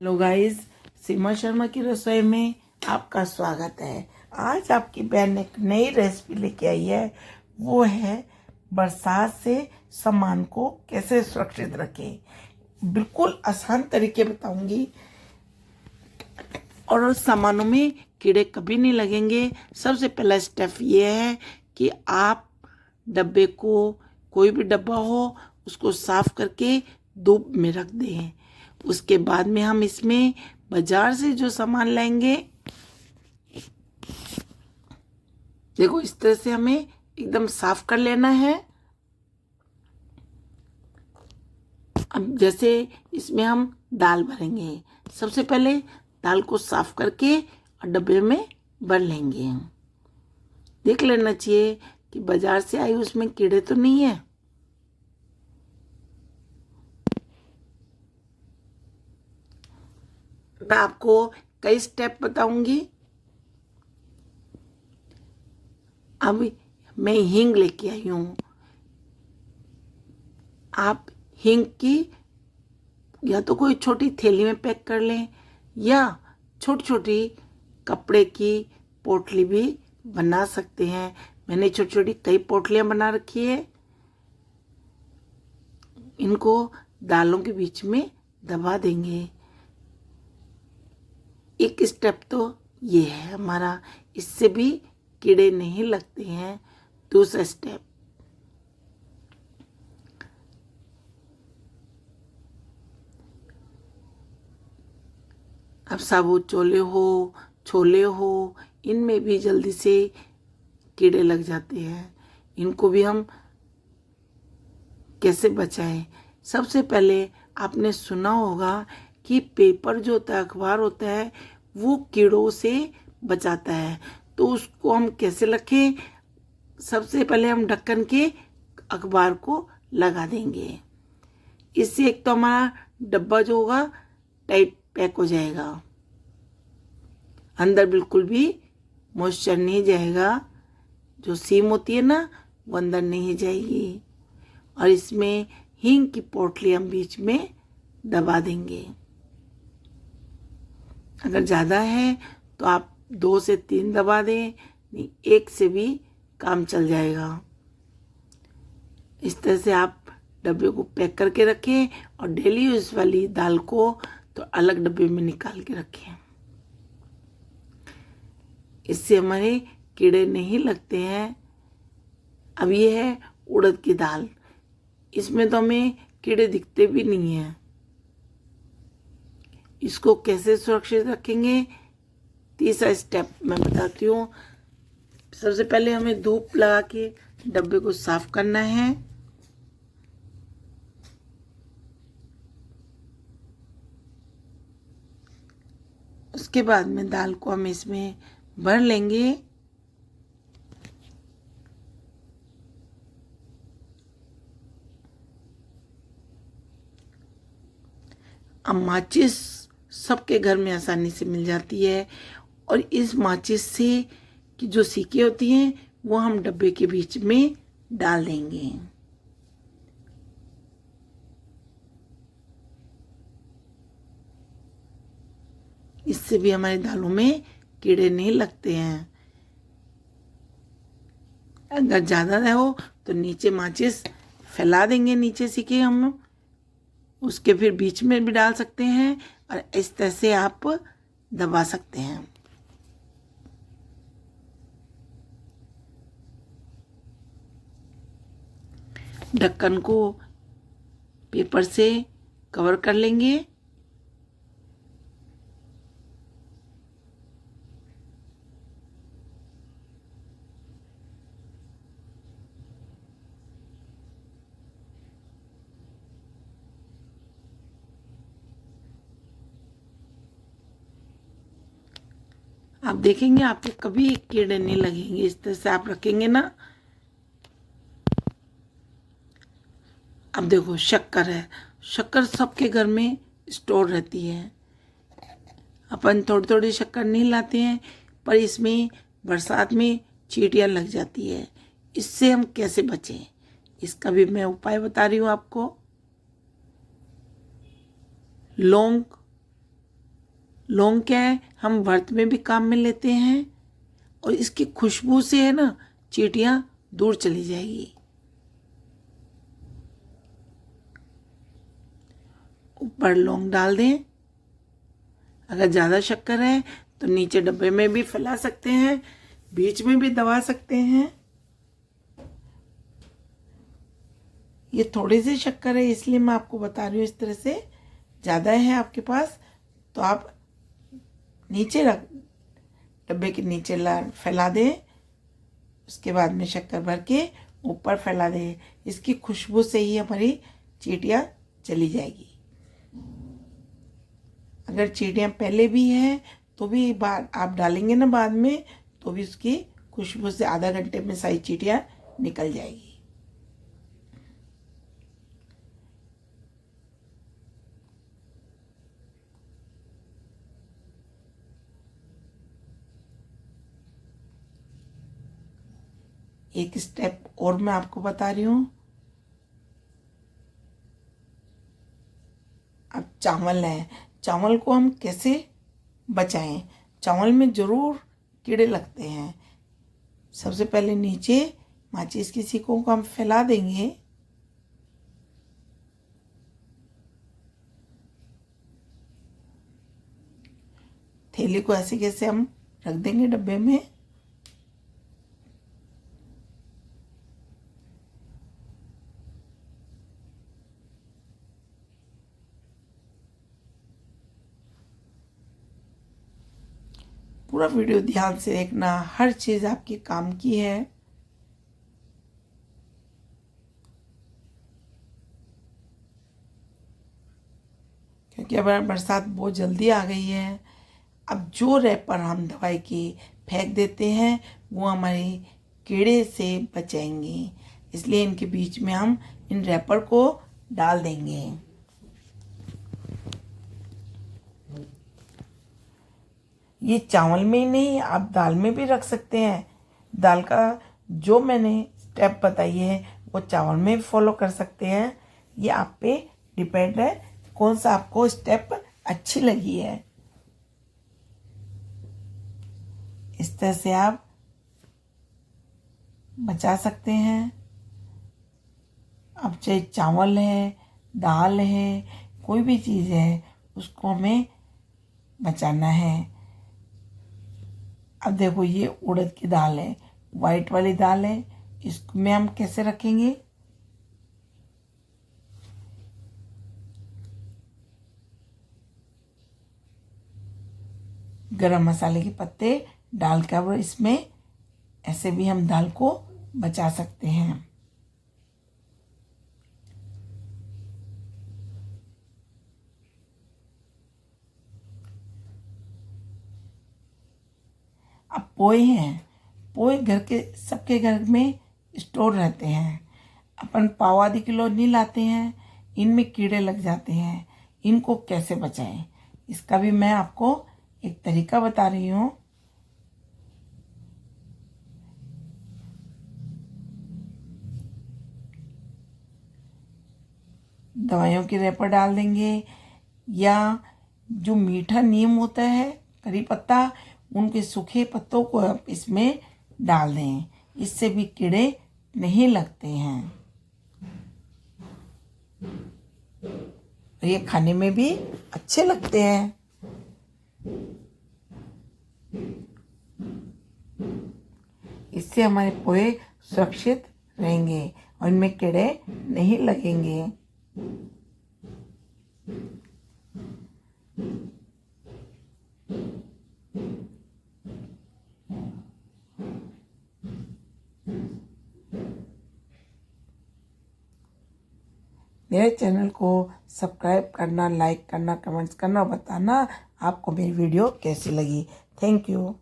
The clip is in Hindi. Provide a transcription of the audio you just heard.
हेलो गाइस, सीमा शर्मा की रसोई में आपका स्वागत है। आज आपकी बहन एक नई रेसिपी लेके आई है। वो है बरसात से सामान को कैसे सुरक्षित रखें। बिल्कुल आसान तरीके बताऊंगी और उस सामानों में कीड़े कभी नहीं लगेंगे। सबसे पहला स्टेप ये है कि आप डब्बे को, कोई भी डब्बा हो, उसको साफ करके धूप में रख दें। उसके बाद में हम इसमें बाजार से जो सामान लाएंगे, देखो इस तरह से हमें एकदम साफ कर लेना है। अब जैसे इसमें हम दाल भरेंगे, सबसे पहले दाल को साफ करके और डब्बे में भर लेंगे। देख लेना चाहिए कि बाजार से आई उसमें कीड़े तो नहीं है। मैं आपको कई स्टेप बताऊंगी। अब मैं हींग लेके आई हूँ। आप हींग की या तो कोई छोटी थैली में पैक कर लें या छोटी छोटी कपड़े की पोटली भी बना सकते हैं। मैंने छोटी छोटी कई पोटलियां बना रखी है। इनको दालों के बीच में दबा देंगे। एक स्टेप तो ये है हमारा, इससे भी कीड़े नहीं लगते हैं। दूसरा स्टेप, अब साबुत छोले हो, इनमें भी जल्दी से कीड़े लग जाते हैं। इनको भी हम कैसे बचाएं। सबसे पहले आपने सुना होगा कि पेपर जो होता है, अखबार होता है, वो कीड़ों से बचाता है। तो उसको हम कैसे रखें। सबसे पहले हम ढक्कन के अखबार को लगा देंगे। इससे एक तो हमारा डब्बा जो होगा टाइट पैक हो जाएगा, अंदर बिल्कुल भी मॉइस्चर नहीं जाएगा। जो सीम होती है ना, वो अंदर नहीं जाएगी। और इसमें हींग की पोटली हम बीच में दबा देंगे। अगर ज़्यादा है तो आप 2 से 3 दबा दें, नहीं 1 से भी काम चल जाएगा। इस तरह से आप डब्बे को पैक करके रखें और डेली यूज वाली दाल को तो अलग डब्बे में निकाल के रखें। इससे हमारे कीड़े नहीं लगते हैं। अब ये है उड़द की दाल। इसमें तो हमें कीड़े दिखते भी नहीं हैं। इसको कैसे सुरक्षित रखेंगे, तीसरा स्टेप मैं बताती हूँ। सबसे पहले हमें धूप लगा के डब्बे को साफ करना है। उसके बाद में दाल को हम इसमें भर लेंगे। अब माचिस सबके घर में आसानी से मिल जाती है और इस माचिस से की जो सीके होती हैं वो हम डब्बे के बीच में डाल देंगे। इससे भी हमारी दालों में कीड़े नहीं लगते हैं। अगर ज़्यादा हो तो नीचे माचिस फैला देंगे, नीचे सीके हम उसके फिर बीच में भी डाल सकते हैं और इस तरह से आप दबा सकते हैं। ढक्कन को पेपर से कवर कर लेंगे। आप देखेंगे आपके कभी कीड़े नहीं लगेंगे। इस तरह से आप रखेंगे ना। अब देखो शक्कर है, शक्कर सबके घर में स्टोर रहती है। अपन थोड़ी थोड़ी शक्कर नहीं लाते हैं, पर इसमें बरसात में चींटियाँ लग जाती है। इससे हम कैसे बचें, इसका भी मैं उपाय बता रही हूँ आपको। लौंग लौंग क्या है, हम व्रत में भी काम में लेते हैं और इसकी खुशबू से है ना चींटियां दूर चली जाएगी। ऊपर लौंग डाल दें। अगर ज़्यादा शक्कर है तो नीचे डब्बे में भी फैला सकते हैं, बीच में भी दबा सकते हैं। ये थोड़ी सी शक्कर है इसलिए मैं आपको बता रही हूँ इस तरह से। ज़्यादा है आपके पास तो आप नीचे रख, डब्बे के नीचे फैला दें। उसके बाद में शक्कर भर के ऊपर फैला दें। इसकी खुशबू से ही हमारी चींटियाँ चली जाएगी। अगर चींटियाँ पहले भी हैं तो भी बाद आप डालेंगे ना बाद में, तो भी उसकी खुशबू से आधा घंटे में सारी चींटियाँ निकल जाएगी। एक स्टेप और मैं आपको बता रही हूँ। अब चावल है, चावल को हम कैसे बचाएं? चावल में ज़रूर कीड़े लगते हैं। सबसे पहले नीचे माचिस की सीकों को हम फैला देंगे। थैली को ऐसे कैसे हम रख देंगे डब्बे में। पूरा वीडियो ध्यान से देखना, हर चीज़ आपके काम की है। क्योंकि अब बरसात बहुत जल्दी आ गई है। अब जो रैपर हम दवाई की फेंक देते हैं वो हमारे कीड़े से बचाएंगे, इसलिए इनके बीच में हम इन रैपर को डाल देंगे। ये चावल में ही नहीं, आप दाल में भी रख सकते हैं। दाल का जो मैंने स्टेप बताई है वो चावल में भी फॉलो कर सकते हैं। ये आप पे डिपेंड है कौन सा आपको स्टेप अच्छी लगी है। इस तरह से आप बचा सकते हैं। अब चाहे चावल है, दाल है, कोई भी चीज़ है, उसको हमें बचाना है। अब देखो ये उड़द की दाल है, वाइट वाली दाल है, इसमें हम कैसे रखेंगे? गरम मसाले के पत्ते डालकर इसमें ऐसे भी हम दाल को बचा सकते हैं। अब पोहे हैं, पोहे घर के सबके घर में स्टोर रहते हैं। अपन पाव आधी किलो नहीं लाते हैं, इनमें कीड़े लग जाते हैं। इनको कैसे बचाएं, इसका भी मैं आपको एक तरीका बता रही हूँ। दवाइयों की रैपर डाल देंगे, या जो मीठा नीम होता है, करी पत्ता, उनके सूखे पत्तों को आप इसमें डाल दें। इससे भी कीड़े नहीं लगते हैं। ये खाने में भी अच्छे लगते हैं। इससे हमारे पोहे सुरक्षित रहेंगे और इनमें कीड़े नहीं लगेंगे। मेरे चैनल को सब्सक्राइब करना, लाइक करना, कमेंट्स करना और बताना आपको मेरी वीडियो कैसी लगी। Thank you.